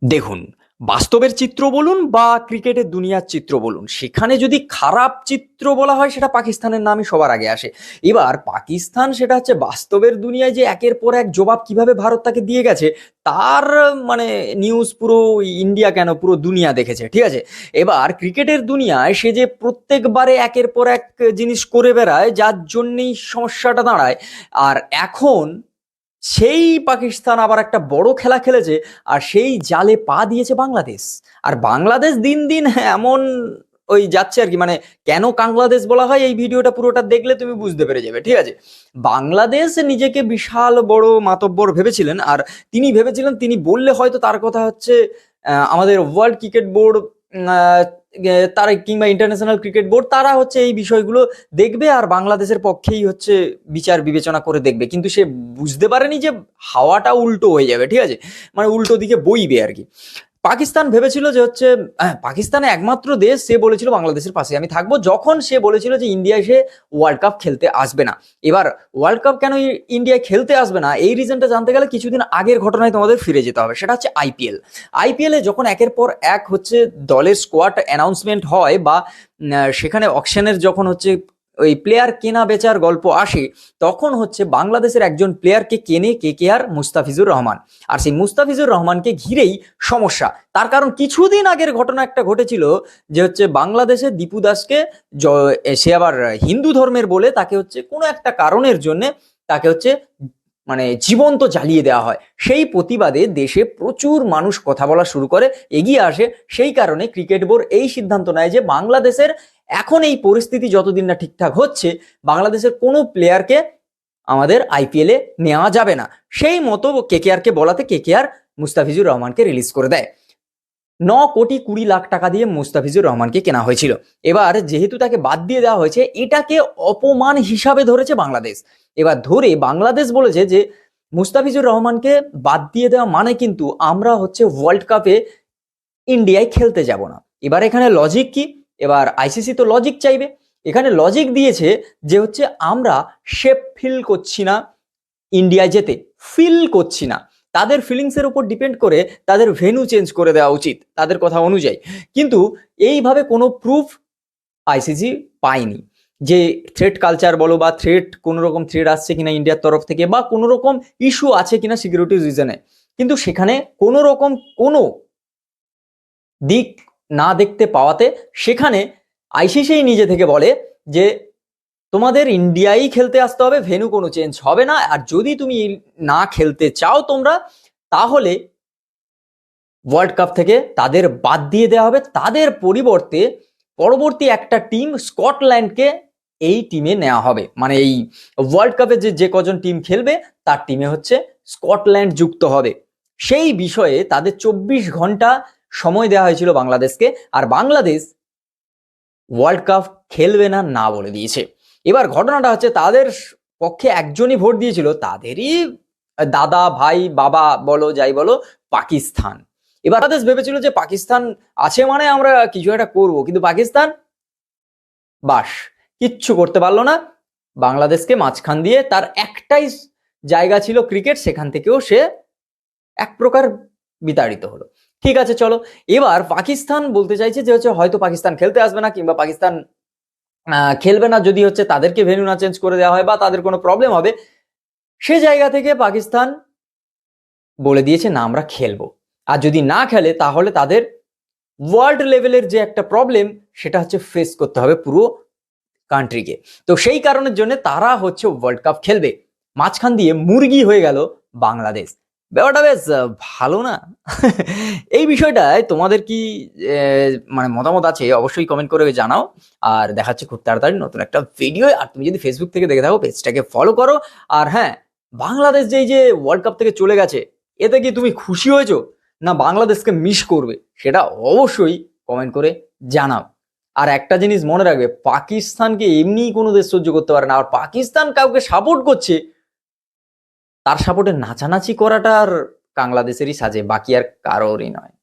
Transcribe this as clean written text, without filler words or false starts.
দেখুন, বাস্তবের চিত্র বলুন বা ক্রিকেটের দুনিয়ার চিত্র বলুন, সেখানে যদি খারাপ চিত্র বলা হয় সেটা পাকিস্তানের নামই সবার আগে আসে। এবার পাকিস্তান সেটা হচ্ছে বাস্তবের দুনিয়ায় যে একের পর এক জবাব কিভাবে ভারত তাকে দিয়ে গেছে তার মানে নিউজ পুরো ইন্ডিয়া কেন পুরো দুনিয়া দেখেছে, ঠিক আছে। এবার ক্রিকেটের দুনিয়ায় সে যে প্রত্যেকবারে একের পর এক জিনিস করে বেড়ায় যার জন্যই সমস্যাটা দাঁড়ায়। আর এখন সেই পাকিস্তান আবার একটা বড় খেলা খেলেছে, আর সেই জালে পা দিয়েছে বাংলাদেশ। আর বাংলাদেশ দিন দিন এমন ওই যাচ্ছে আর কি, মানে কেন বাংলাদেশ বলা হয় এই ভিডিওটা পুরোটা দেখলে তুমি বুঝতে পেরে যাবে, ঠিক আছে। বাংলাদেশ নিজেকে বিশাল বড় মাতব্বর ভেবেছিলেন, আর তিনি ভেবেছিলেন তিনি বললে হয়তো তার কথা হচ্ছে আমাদের ওয়ার্ল্ড ক্রিকেট বোর্ড, তারা কিংবা ইন্টারন্যাশনাল ক্রিকেট বোর্ড তারা হচ্ছে এই বিষয়গুলো দেখবে আর বাংলাদেশের পক্ষেই হচ্ছে বিচার বিবেচনা করে দেখবে। কিন্তু সে বুঝতে পারেনি যে হাওয়াটা উল্টো হয়ে যাবে, ঠিক আছে, মানে উল্টো দিকে বইবে আর কি। পাকিস্তান ভেবেছিল যে হচ্ছে পাকিস্তানে একমাত্র দেশ, সে বলেছিল বাংলাদেশের পাশে আমি থাকবো যখন সে বলেছিল যে ইন্ডিয়া এসে ওয়ার্ল্ড কাপ খেলতে আসবে না। এবার ওয়ার্ল্ড কাপ কেন ইন্ডিয়ায় খেলতে আসবে না এই রিজনটা জানতে গেলে কিছুদিন আগের ঘটনায় তোমাদের ফিরে যেতে হবে। সেটা হচ্ছে আইপিএল। আইপিএল এ যখন একের পর এক হচ্ছে দলের স্কোয়াড অ্যানাউন্সমেন্ট হয় বা সেখানে অকশনের যখন হচ্ছে ওই প্লেয়ার কেনা বেচার গল্প আসে, তখন হচ্ছে বাংলাদেশের একজন প্লেয়ারকে কেনে কেকেআর মুস্তাফিজুর রহমান। আর সেই মুস্তাফিজুর রহমানকে ঘিরেই সমস্যা। তার কারণ কিছুদিন আগের ঘটনা একটা ঘটেছিল যে হচ্ছে বাংলাদেশের দীপু দাসকে সে আবার হিন্দু ধর্মের বলে তাকে হচ্ছে কোনো একটা কারণের জন্য তাকে হচ্ছে মানে জীবন্ত জ্বালিয়ে দেওয়া হয়। সেই প্রতিবাদে দেশে প্রচুর মানুষ কথা বলা শুরু করে, এগিয়ে আসে। সেই কারণে ক্রিকেট বোর্ড এই সিদ্ধান্ত নেয় যে বাংলাদেশের এখন এই পরিস্থিতি যতদিন না ঠিকঠাক হচ্ছে, বাংলাদেশের কোনো প্লেয়ারকে আমাদের আইপিএলে নেওয়া যাবে না। সেই মতো কেকেআরকে বলাতে কেকেআর মুস্তাফিজুর রহমানকে রিলিজ করে দেয়। 9,20,00,000 টাকা দিয়ে মুস্তাফিজুর রহমানকে কেনা হয়েছিল। এবার যেহেতু তাকে বাদ দিয়ে দেওয়া হয়েছে, এটাকে অপমান হিসাবে ধরেছে বাংলাদেশ। এবার ধরে বাংলাদেশ বলেছে যে মুস্তাফিজুর রহমানকে বাদ দিয়ে দেওয়া মানে কিন্তু আমরা হচ্ছে ওয়ার্ল্ড কাপে ইন্ডিয়ায় খেলতে যাব না। এবার এখানে লজিক কি? এবার আইসিসি তো লজিক চাইবে। এখানে লজিক দিয়েছে যে হচ্ছে আমরা সেফ ফিল করছি না ইন্ডিয়ায় যেতে, ফিল করছি না। তাদের ফিলিংসের উপর ডিপেন্ড করে তাদের ভেন্যু চেঞ্জ করে দেওয়া উচিত তাদের কথা অনুযায়ী। কিন্তু এইভাবে কোনো প্রুফ আইসিসি পায়নি যে থ্রেট কালচার বলো বা কোনো রকম থ্রেট আসছে কিনা ইন্ডিয়ার তরফ থেকে বা কোনো রকম ইস্যু আছে কিনা সিকিউরিটি রিজনে। কিন্তু সেখানে কোনো রকম কোনো দিক না দেখতে পাওয়াতে সেখানে আইসিসি নিজে থেকে বলে যে তোমাদের ইন্ডিয়ায় খেলতে আসতে হবে, ভেন্যু কোনো চেঞ্জ হবে না। আর যদি তুমি না খেলতে চাও তোমরা, তাহলে ওয়ার্ল্ড কাপ থেকে তাদের বাদ দিয়ে দেওয়া হবে। তাদের পরিবর্তে পরবর্তী একটা টিম স্কটল্যান্ডকে এই টিমে নেওয়া হবে। মানে এই ওয়ার্ল্ড কাপে যে কজন টিম খেলবে তার টিমে হচ্ছে স্কটল্যান্ড যুক্ত হবে। সেই বিষয়ে তাদের 24 ঘন্টা সময় দেওয়া হয়েছিল বাংলাদেশকে, আর বাংলাদেশ ওয়ার্ল্ড কাপ খেলবে না না বলে দিয়েছে। এবার ঘটনাটা হচ্ছে তাদের পক্ষে একজনই ভোট দিয়েছিল, তাদেরই দাদা ভাই বাবা বলো যাই বলো, পাকিস্তান। এবার বাংলাদেশ ভেবেছিল যে পাকিস্তান আছে মানে আমরা কিছু একটা করবো, কিন্তু পাকিস্তান বাস কিচ্ছু করতে পারলো না। বাংলাদেশকে মাঝখান দিয়ে তার একটাই জায়গা ছিল ক্রিকেট, সেখান থেকেও সে এক প্রকার বিতাড়িত হলো। ঠিক আছে চলো, এবার পাকিস্তান বলতে চাইছে যে হচ্ছে হয়তো পাকিস্তান খেলতে আসবে না কিংবা পাকিস্তান খেলবে না যদি হচ্ছে তাদেরকে ভেন্যু না চেঞ্জ করে দেওয়া হয় বা তাদের কোনো প্রবলেম হবে। সে জায়গা থেকে পাকিস্তান বলে দিয়েছে না আমরা খেলবো। আর যদি না খেলে তাহলে তাদের ওয়ার্ল্ড লেভেলের যে একটা প্রবলেম সেটা হচ্ছে ফেস করতে হবে পুরো কান্ট্রিকে। তো সেই কারণের জন্য তারা হচ্ছে ওয়ার্ল্ড কাপ খেলবে। মাঝখান দিয়ে মুরগি হয়ে গেল বাংলাদেশ। ব্যাপারটা বেশ ভালো না? এই বিষয়টায় তোমাদের কি মানে মতামত আছে অবশ্যই কমেন্ট করে জানাও। আর দেখাচ্ছে খুব তাড়াতাড়ি নতুন একটা ভিডিও। আর তুমি যদি ফেসবুক থেকে দেখে থাকো পেজটাকে ফলো করো। আর হ্যাঁ, বাংলাদেশ যে ওয়ার্ল্ড কাপ থেকে চলে গেছে, এতে কি তুমি খুশি হয়েছো না বাংলাদেশকে মিস করবে, সেটা অবশ্যই কমেন্ট করে জানাও। আর একটা জিনিস মনে রাখবে, পাকিস্তানকে এমনি কোনো দেশ সহ্য করতে পারে না। আর পাকিস্তান কাউকে সাপোর্ট করছে, তার সাপোর্টে নাচানাচি করাটা আর বাংলাদেশেরই সাজে, বাকি আর কারোরই নয়।